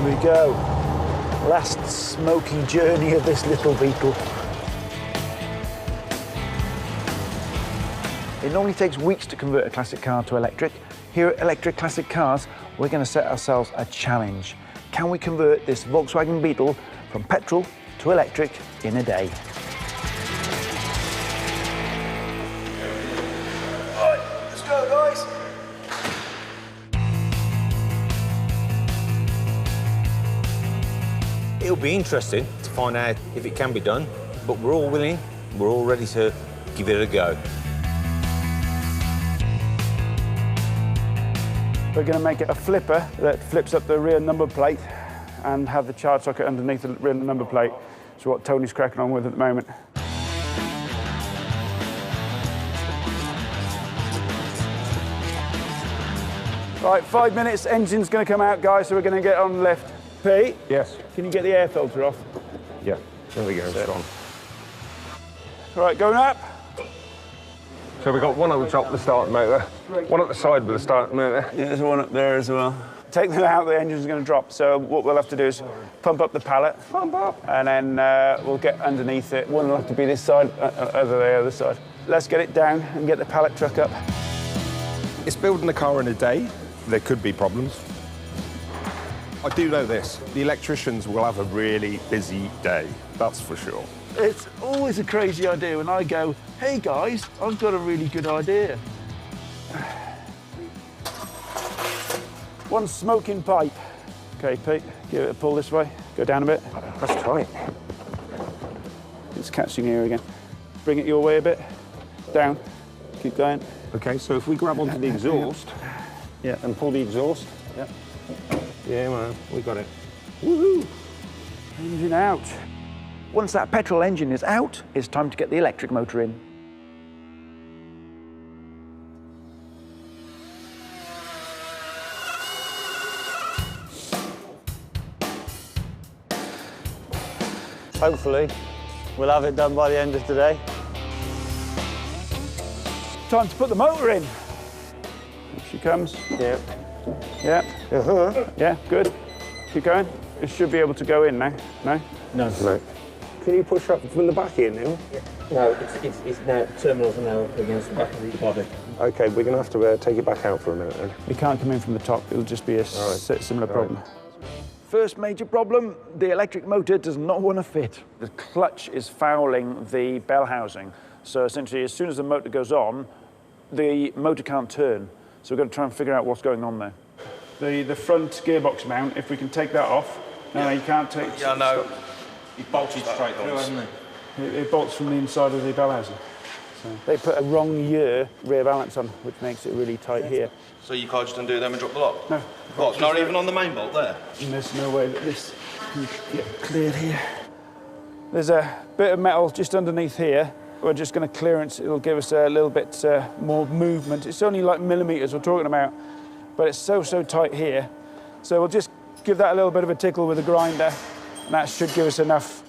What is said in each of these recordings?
we go. Last smoky journey of this little Beetle. It normally takes weeks to convert a classic car to electric. Here at Electric Classic Cars, we're going to set ourselves a challenge. Can we convert this Volkswagen Beetle from petrol to electric in a day? All right, let's go, guys. It'll be interesting to find out if it can be done, but we're all willing, we're all ready to give it a go. We're going to make it a flipper that flips up the rear number plate and have the charge socket underneath the rear number plate. So what Tony's cracking on with at the moment. Right, 5 minutes, engine's going to come out, guys, so we're going to get on the lift. Pete? Yes. Can you get the air filter off? Yeah, there we go, it's on. Right, going up. So we've got one on the top of the starting motor, one at the side with the starting motor. Yeah, there's one up there as well. Take them out, the engine's going to drop. So what we'll have to do is pump up the pallet. Pump up. And then we'll get underneath it. One will have to be this side, the other side. Let's get it down and get the pallet truck up. It's building the car in a day. There could be problems. I do know this, the electricians will have a really busy day, that's for sure. It's always a crazy idea when I go, hey guys, I've got a really good idea. One smoking pipe. Okay, Pete, give it a pull this way. Go down a bit. That's tight. It's catching here again. Bring it your way a bit. Down. Keep going. Okay, so if we grab onto the exhaust Yeah. and pull the exhaust. Yeah. Yeah, man, we got it. Woohoo! Engine out. Once that petrol engine is out, it's time to get the electric motor in. Hopefully, we'll have it done by the end of today. Time to put the motor in. Here she comes. Yeah. Yeah. Yeah, good. Keep going. It should be able to go in now. No? No. Can you push up from the back here now? No, it's now, terminals are now up against the back of the body. Okay, we're going to have to take it back out for a minute then. You can't come in from the top. It'll just be a similar problem. First major problem, the electric motor does not want to fit. The clutch is fouling the bell housing. So essentially, as soon as the motor goes on, the motor can't turn. So we're going to try and figure out what's going on there. The front gearbox mount, if we can take that off. No, you can't take... Yeah, no. He bolted straight through, hasn't he? It bolts from the inside of the bell housing. So they put a wrong year rear balance on, which makes it really tight here. So you can't just undo them and drop the lock? No. What, not even on the main bolt there? And there's no way that this can get cleared here. There's a bit of metal just underneath here. We're just going to clearance. It'll give us a little bit more movement. It's only like millimetres we're talking about, but it's so tight here. So we'll just give that a little bit of a tickle with a grinder, and that should give us enough.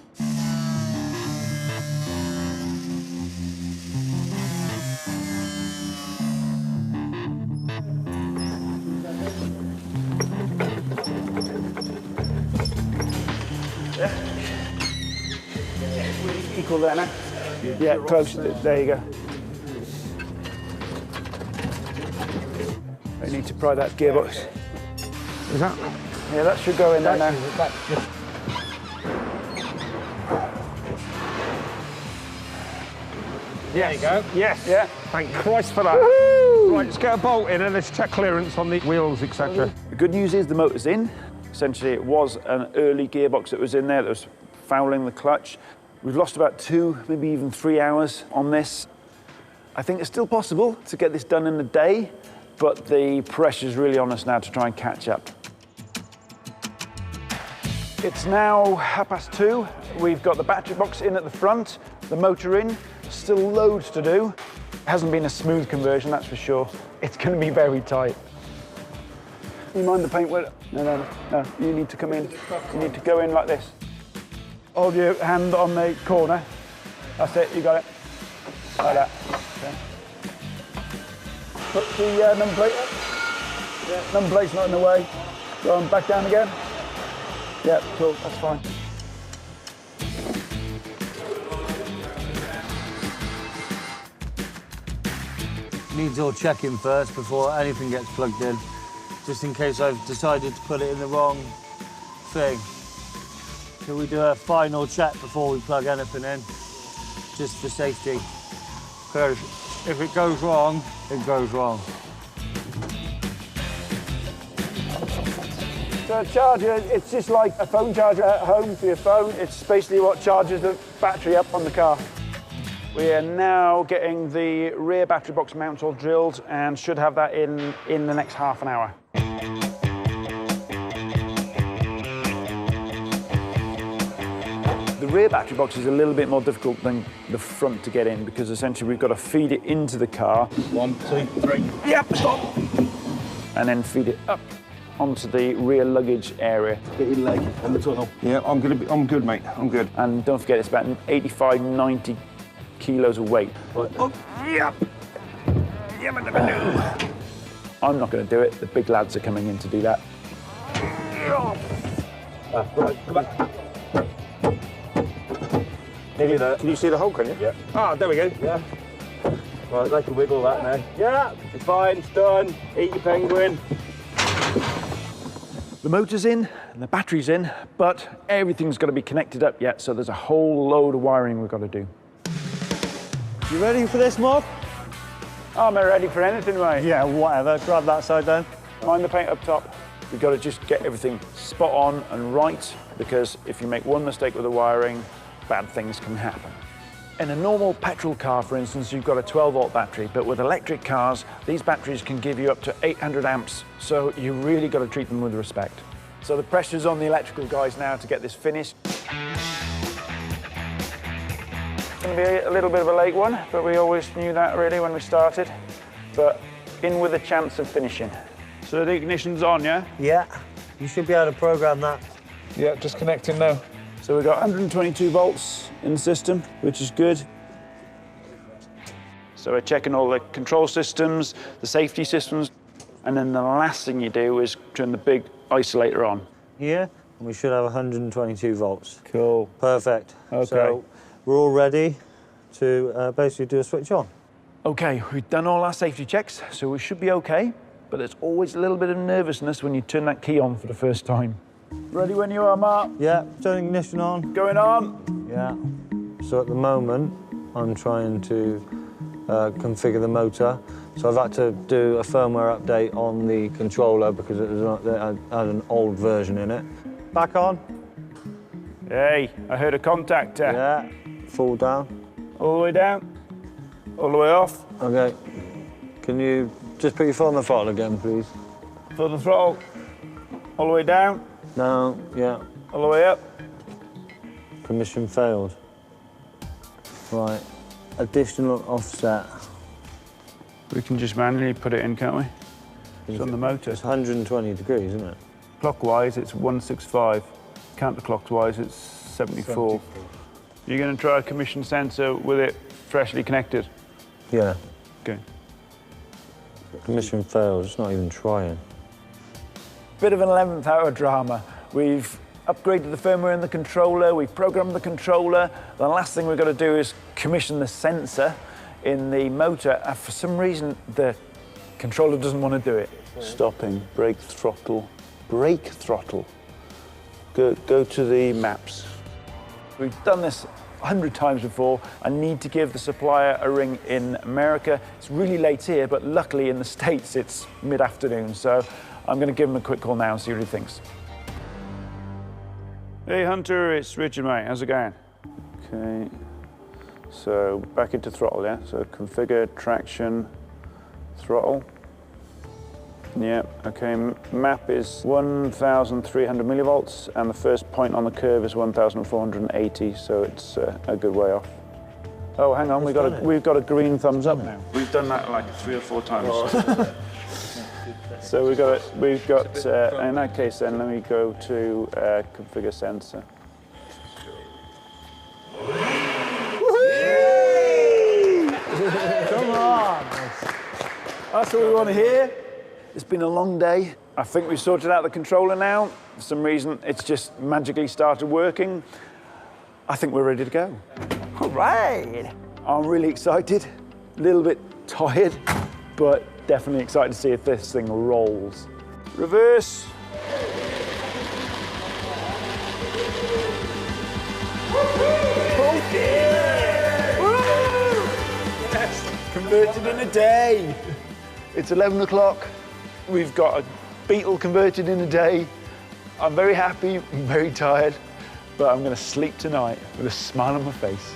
Equal there now? Yeah, close. There you go. I need to pry that gearbox. Is that? Yeah, that should go in there now. There you go. Yes. Yeah. Thank Christ for that. Right, let's get a bolt in and let's check clearance on the wheels, etc. The good news is the motor's in. Essentially, it was an early gearbox that was in there that was fouling the clutch. We've lost about 2, maybe even 3 hours on this. I think it's still possible to get this done in a day, but the pressure's really on us now to try and catch up. It's now 2:30. We've got the battery box in at the front, the motor in, still loads to do. It hasn't been a smooth conversion, that's for sure. It's going to be very tight. You mind the paint? No, you need to come in. You need to go in like this. Hold your hand on the corner. That's it, you got it. Like that. Okay. Put the number plate up. Yeah, number plate's not in the way. Go on, back down again. Yeah, cool, that's fine. Needs all checking first before anything gets plugged in, just in case I've decided to put it in the wrong thing. So we do a final check before we plug anything in, just for safety. Because if it goes wrong, it goes wrong. So a charger, it's just like a phone charger at home for your phone. It's basically what charges the battery up on the car. We are now getting the rear battery box mount all drilled and should have that in the next half an hour. The rear battery box is a little bit more difficult than the front to get in because essentially we've got to feed it into the car. 1, 2, 3. Yep, stop. And then feed it up onto the rear luggage area. Get your leg on the tunnel. Yeah, I'm good, mate. I'm good. And don't forget, it's about 85, 90 kilos of weight. Oh, yep. I'm not going to do it. The big lads are coming in to do that. Right, come back. Nearly there. Can you see the hole, can you? Yeah. Ah, there we go. Yeah. Right, they can wiggle that now. Yeah, it's fine, it's done. Eat your penguin. The motor's in and the battery's in, but everything's got to be connected up yet, so there's a whole load of wiring we've got to do. You ready for this, Mark? I'm ready for anything, mate. Yeah, whatever. Grab that side then. Mind the paint up top. We've got to just get everything spot on and right, because if you make one mistake with the wiring, bad things can happen. In a normal petrol car, for instance, you've got a 12-volt battery, but with electric cars, these batteries can give you up to 800 amps, so you really got to treat them with respect. So the pressure's on the electrical guys now to get this finished. It's going to be a little bit of a late one, but we always knew that really when we started, but in with a chance of finishing. So the ignition's on, yeah? Yeah. You should be able to program that. Yeah, just connecting now. So we've got 122 volts in the system, which is good. So we're checking all the control systems, the safety systems, and then the last thing you do is turn the big isolator on. Here, and we should have 122 volts. Cool. Perfect. Okay. So we're all ready to basically do a switch on. Okay, we've done all our safety checks, so we should be okay, but there's always a little bit of nervousness when you turn that key on for the first time. Ready when you are, Mark? Yeah, turn ignition on. Going on. Yeah. So at the moment, I'm trying to configure the motor. So I've had to do a firmware update on the controller because it had an old version in it. Back on. Hey, I heard a contactor. Yeah. Full down. All the way down. All the way off. Okay. Can you just put your foot on the throttle again, please? Full the throttle. All the way down. No, yeah. All the way up. Permission failed. Right. Additional offset. We can just manually put it in, can't we? It's on the motor. It's 120 degrees, isn't it? Clockwise, it's 165. Counterclockwise, it's 74. You're going to try a commission sensor with it freshly connected? Yeah. Okay. Permission failed. It's not even trying. Bit of an 11th hour drama. We've upgraded the firmware in the controller, we've programmed the controller. The last thing we've got to do is commission the sensor in the motor. For some reason, the controller doesn't want to do it. Stopping, brake throttle, brake throttle. Go to the maps. We've done this 100 times before. I need to give the supplier a ring in America. It's really late here, but luckily in the States it's mid-afternoon, so I'm going to give him a quick call now and see what he thinks. Hey Hunter, it's Richard, mate. How's it going? Okay, so back into throttle, yeah? So configure traction, throttle. Yeah, okay, map is 1,300 millivolts, and the first point on the curve is 1,480, so it's a good way off. Oh, hang on, we've got a green thumbs up now. We've done that like 3 or 4 times. So we've got in that case then, let me go to configure sensor. Come on! That's what we want to hear. It's been a long day. I think we've sorted out the controller now. For some reason, it's just magically started working. I think we're ready to go. All right. I'm really excited, a little bit tired, but definitely excited to see if this thing rolls. Reverse. Yes, converted in a day. It's 11 o'clock. We've got a Beetle converted in a day. I'm very happy, I'm very tired, but I'm going to sleep tonight with a smile on my face.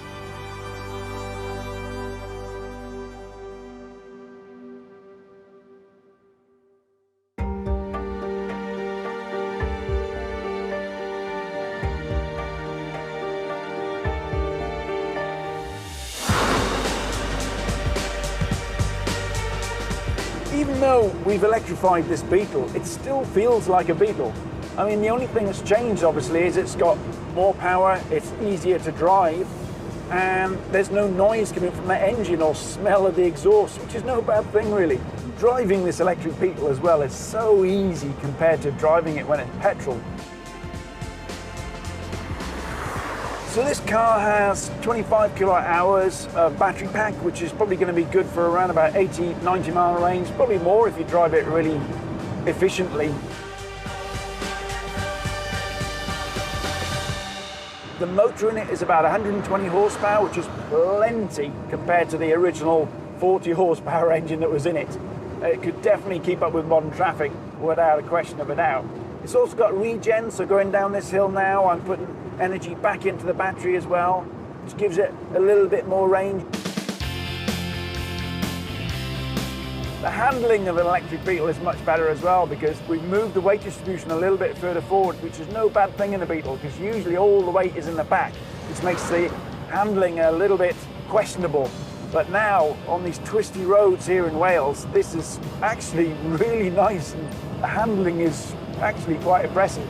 Even though we've electrified this Beetle, it still feels like a Beetle. I mean, the only thing that's changed, obviously, is it's got more power, it's easier to drive, and there's no noise coming from the engine or smell of the exhaust, which is no bad thing, really. Driving this electric Beetle as well is so easy compared to driving it when it's petrol. So this car has 25 kilowatt hours of battery pack, which is probably going to be good for around about 80, 90 mile range, probably more if you drive it really efficiently. The motor in it is about 120 horsepower, which is plenty compared to the original 40 horsepower engine that was in it. It could definitely keep up with modern traffic without a question of a doubt. It's also got regen, so going down this hill now, I'm putting energy back into the battery as well, which gives it a little bit more range. The handling of an electric Beetle is much better as well because we've moved the weight distribution a little bit further forward, which is no bad thing in a Beetle because usually all the weight is in the back, which makes the handling a little bit questionable. But now, on these twisty roads here in Wales, this is actually really nice and the handling is actually quite impressive.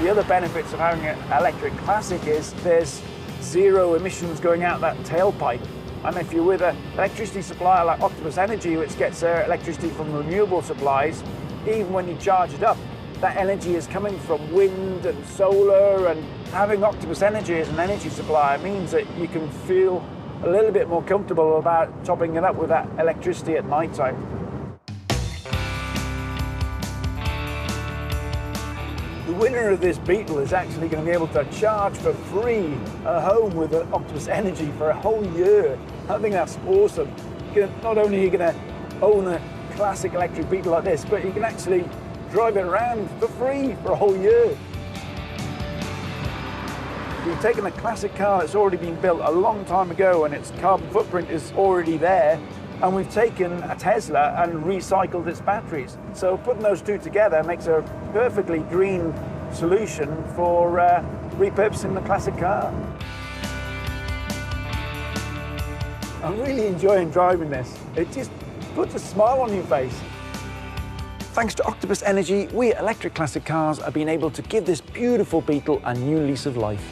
The other benefits of having an electric Classic is there's zero emissions going out that tailpipe. And if you're with an electricity supplier like Octopus Energy, which gets their electricity from renewable supplies, even when you charge it up, that energy is coming from wind and solar, and having Octopus Energy as an energy supplier means that you can feel a little bit more comfortable about topping it up with that electricity at night time. The winner of this Beetle is actually going to be able to charge for free at home with Octopus Energy for a whole year. I think that's awesome. Not only are you going to own a classic electric Beetle like this, but you can actually drive it around for free for a whole year. We've taken a classic car that's already been built a long time ago and its carbon footprint is already there, and we've taken a Tesla and recycled its batteries. So putting those two together makes a perfectly green solution for repurposing the classic car. I'm really enjoying driving this. It just puts a smile on your face. Thanks to Octopus Energy, we at Electric Classic Cars have been able to give this beautiful Beetle a new lease of life.